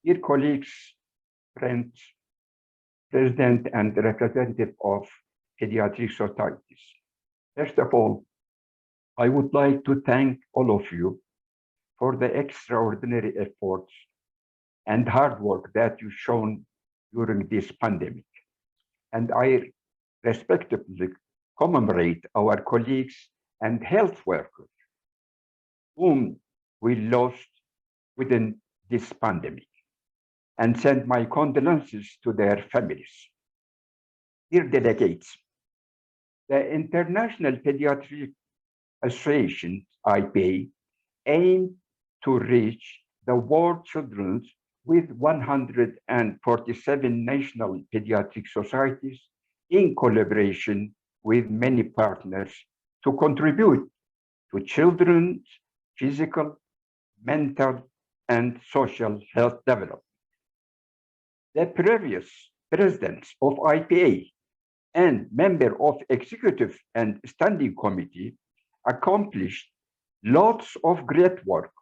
Dear colleagues, friends, President and representative of pediatric societies. First of all, I would like to thank all of you for the extraordinary efforts and hard work that you've shown during this pandemic. And I respectfully commemorate our colleagues and health workers whom we lost within this pandemic and send my condolences to their families. Dear delegates, the International Pediatric Association, IPA, aimed to reach the world children with 147 national pediatric societies in collaboration with many partners to contribute to children's physical, mental, and social health development. The previous presidents of IPA and member of executive and standing committee accomplished lots of great work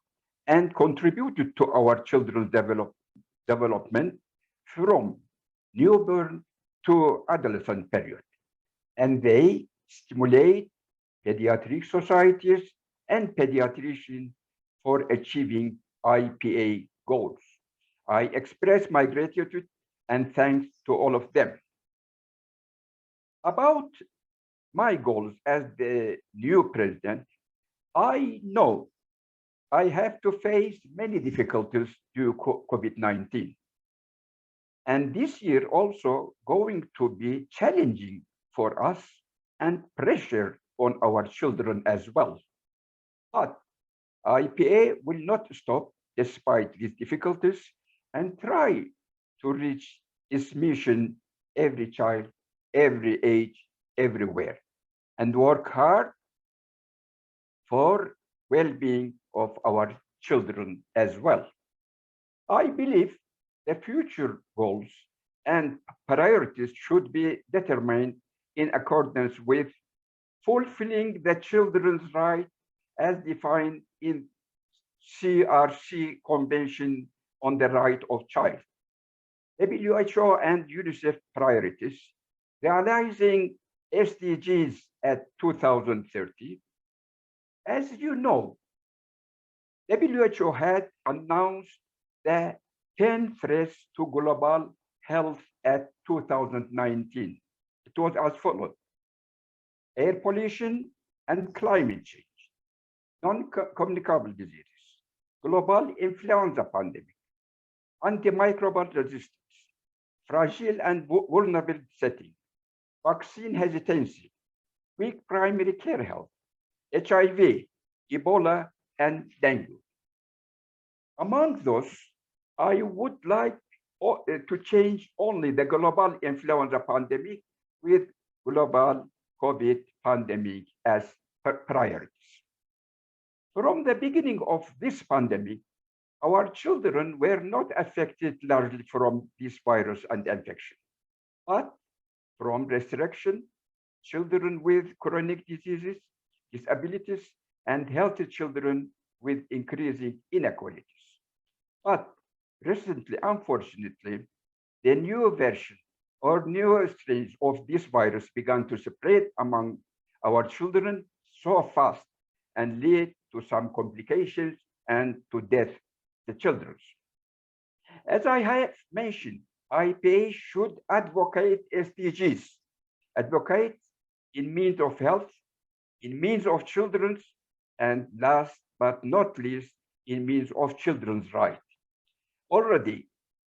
and contributed to our children's development from newborn to adolescent period. And they stimulate pediatric societies and pediatricians for achieving IPA goals. I express my gratitude and thanks to all of them. About my goals as the new president, I know I have to face many difficulties due to COVID-19. And this year also going to be challenging for us and pressure on our children as well. But IPA will not stop despite these difficulties and try to reach its mission every child, every age, everywhere, and work hard for well-being of our children as well. I believe the future goals and priorities should be determined in accordance with fulfilling the children's right as defined in CRC Convention on the Right of Child. WHO and UNICEF priorities, realizing SDGs at 2030. As you know, WHO had announced the 10 threats to global health at 2019. It was as follows: air pollution and climate change, non-communicable diseases, global influenza pandemic, antimicrobial resistance, fragile and vulnerable setting, vaccine hesitancy, weak primary care health, HIV, Ebola, and dengue. Among those, I would like to change only the global influenza pandemic with global COVID pandemic as priorities. From the beginning of this pandemic, our children were not affected largely from this virus and infection, but from restriction, children with chronic diseases, disabilities, and healthy children with increasing inequalities. But recently, unfortunately, the new version or newer strains of this virus began to spread among our children so fast and lead to some complications and to death the children. As I have mentioned, IPA should advocate SDGs, advocate in means of health, in means of children's, and last but not least, in means of children's rights. Already,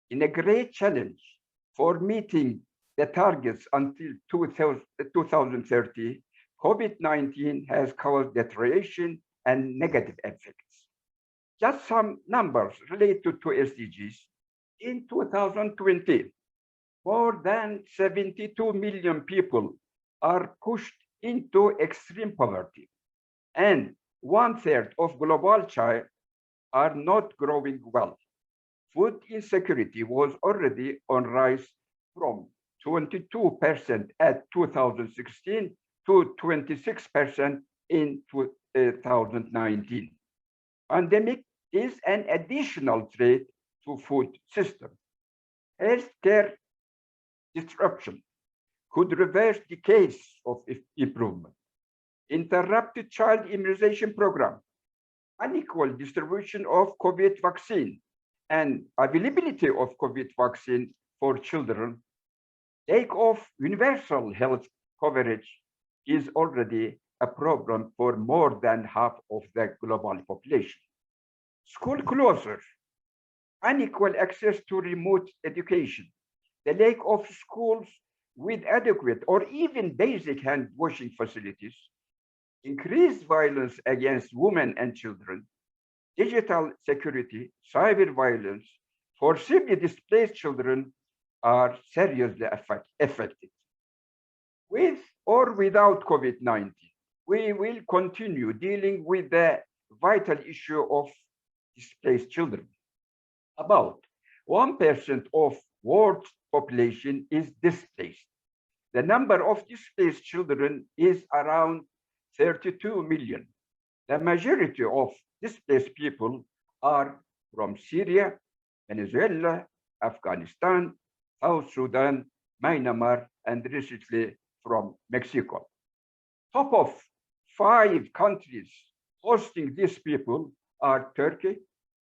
in a great challenge for meeting the targets until 2030, COVID-19 has caused deterioration and negative effects. Just some numbers related to SDGs. In 2020, more than 72 million people are pushed into extreme poverty, and 1/3 of global children are not growing well. Food insecurity was already on rise from 22% at 2016 to 26% in 2019. Pandemic is an additional threat to food system. Healthcare disruption could reverse decades of improvement. Interrupted child immunization program, unequal distribution of COVID vaccine, and availability of COVID vaccine for children, lack of universal health coverage is already a problem for more than half of the global population. School closures, unequal access to remote education, the lack of schools with adequate or even basic hand washing facilities, increased violence against women and children, digital security, cyber violence, forcibly displaced children are seriously affected. With or without COVID-19, we will continue dealing with the vital issue of displaced children. About 1% of world population is displaced. The number of displaced children is around 32 million. The majority of displaced people are from Syria, Venezuela, Afghanistan, South Sudan, Myanmar, and recently from Mexico. Top of 5 countries hosting these people are Turkey,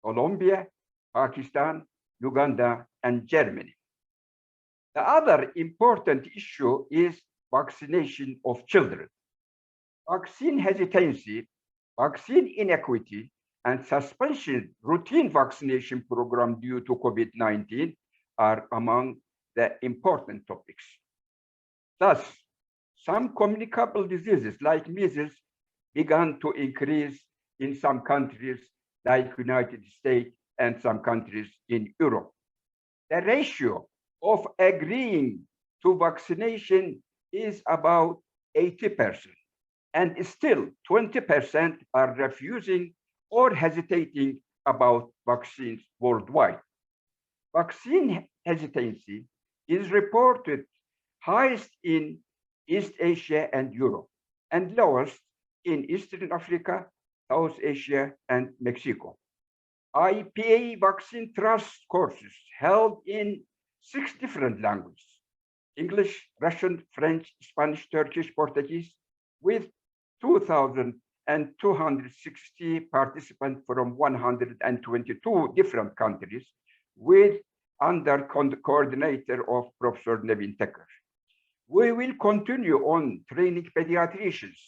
Colombia, Pakistan, Uganda, and Germany. The other important issue is vaccination of children. Vaccine hesitancy, vaccine inequity, and suspension routine vaccination program due to COVID-19 are among the important topics. Thus, some communicable diseases like measles began to increase in some countries like United States and some countries in Europe. The ratio of agreeing to vaccination is about 80%, and still 20% are refusing or hesitating about vaccines worldwide. Vaccine hesitancy is reported highest in East Asia and Europe, and lowest in Eastern Africa, South Asia, and Mexico. IPA vaccine trust courses held in 6 different languages: English, Russian, French, Spanish, Turkish, Portuguese, with 2,260 participants from 122 different countries, with under coordinator of Professor Nevin Teker. We will continue on training pediatricians,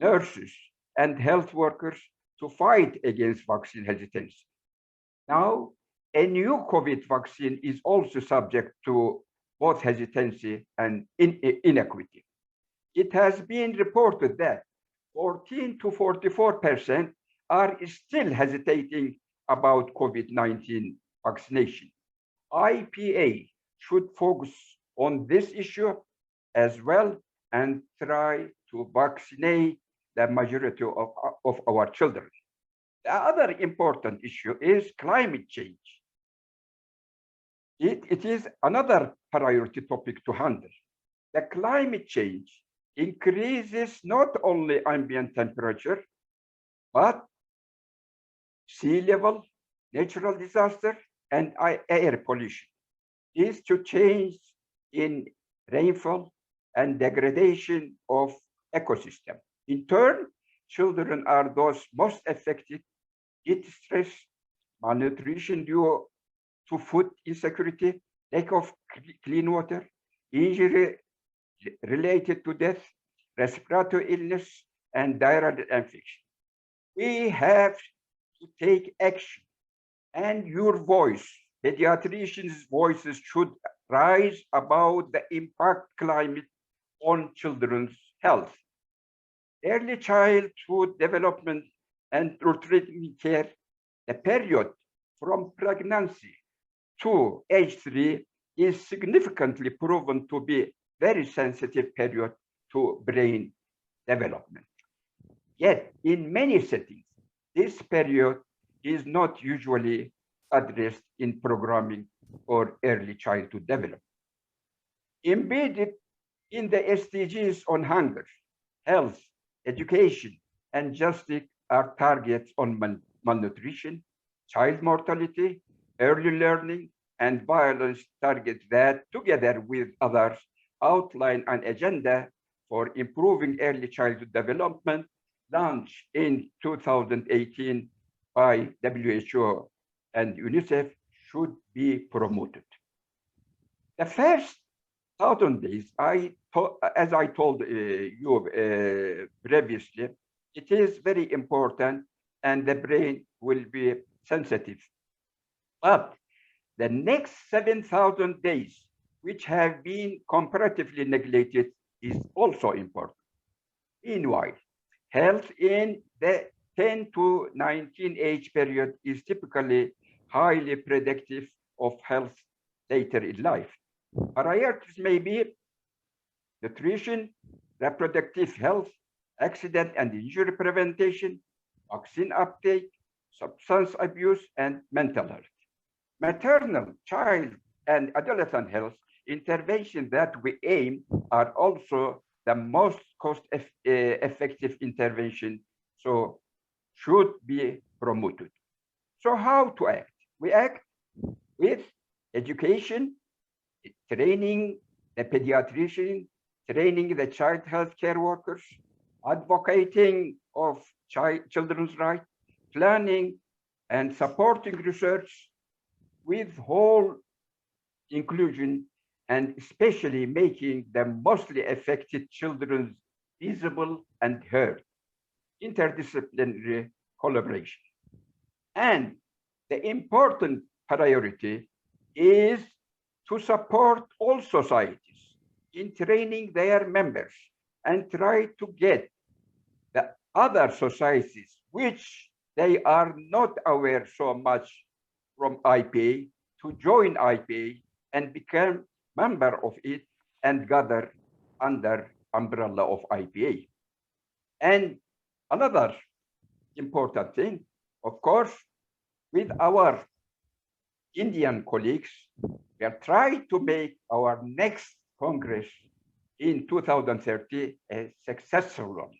nurses, and health workers to fight against vaccine hesitancy. Now, a new COVID vaccine is also subject to both hesitancy and inequity. It has been reported that 14 to 44% are still hesitating about COVID-19 vaccination. IPA should focus on this issue as well and try to vaccinate the majority of our children. The other important issue is climate change. It is another priority topic to handle. The climate change increases not only ambient temperature, but sea level, natural disaster, and air pollution. Is to change in rainfall and degradation of ecosystem. In turn, children are those most affected. Heat stress, malnutrition due to food insecurity, lack of clean water, injury related to death, respiratory illness, and viral infection. We have to take action, and your voice, pediatricians' voices, should rise about the impact climate on children's health. Early childhood development and nutrition care, the period from pregnancy to age 3 is significantly proven to be very sensitive period to brain development. Yet, in many settings, this period is not usually addressed in programming or early childhood development. Embedded in the SDGs on hunger, health, education, and justice are targets on malnutrition, child mortality, early learning, and violence targets that, together with others, outline an agenda for improving early childhood development launched in 2018 by WHO and UNICEF should be promoted. The first 1,000 days, as I told you previously, it is very important and the brain will be sensitive. But the next 7,000 days, which have been comparatively neglected, is also important. Meanwhile, health in the 10 to 19 age period is typically highly predictive of health later in life. Priorities may be nutrition, reproductive health, accident and injury prevention, vaccine uptake, substance abuse, and mental health. Maternal, child, and adolescent health interventions that we aim are also the most cost-effective intervention, so should be promoted. So how to act? We act with education, training the pediatrician, training the child health care workers, advocating of children's rights, planning and supporting research with whole inclusion, and especially making the mostly affected children visible and heard. Interdisciplinary collaboration. And the important priority is to support all societies in training their members and try to get the other societies, which they are not aware so much from IPA, to join IPA and become member of it and gather under umbrella of IPA. And another important thing, of course, with our Indian colleagues, we are trying to make our next Congress in 2030 a successful one.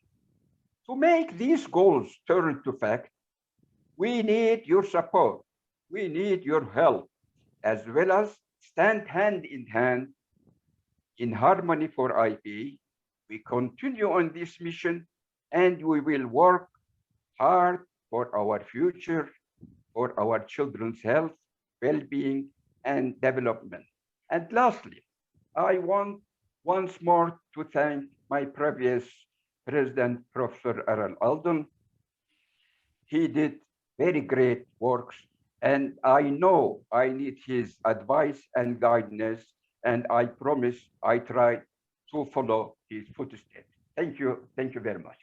To make these goals turn to fact, we need your support, we need your help, as well as stand hand in hand in harmony for IPA. We continue on this mission and we will work hard for our future, for our children's health, well-being, and development. And lastly, I want once more to thank my previous president, Professor Errol Alden. He did very great works, and I know I need his advice and guidance, and I promise I try to follow his footsteps. Thank you very much.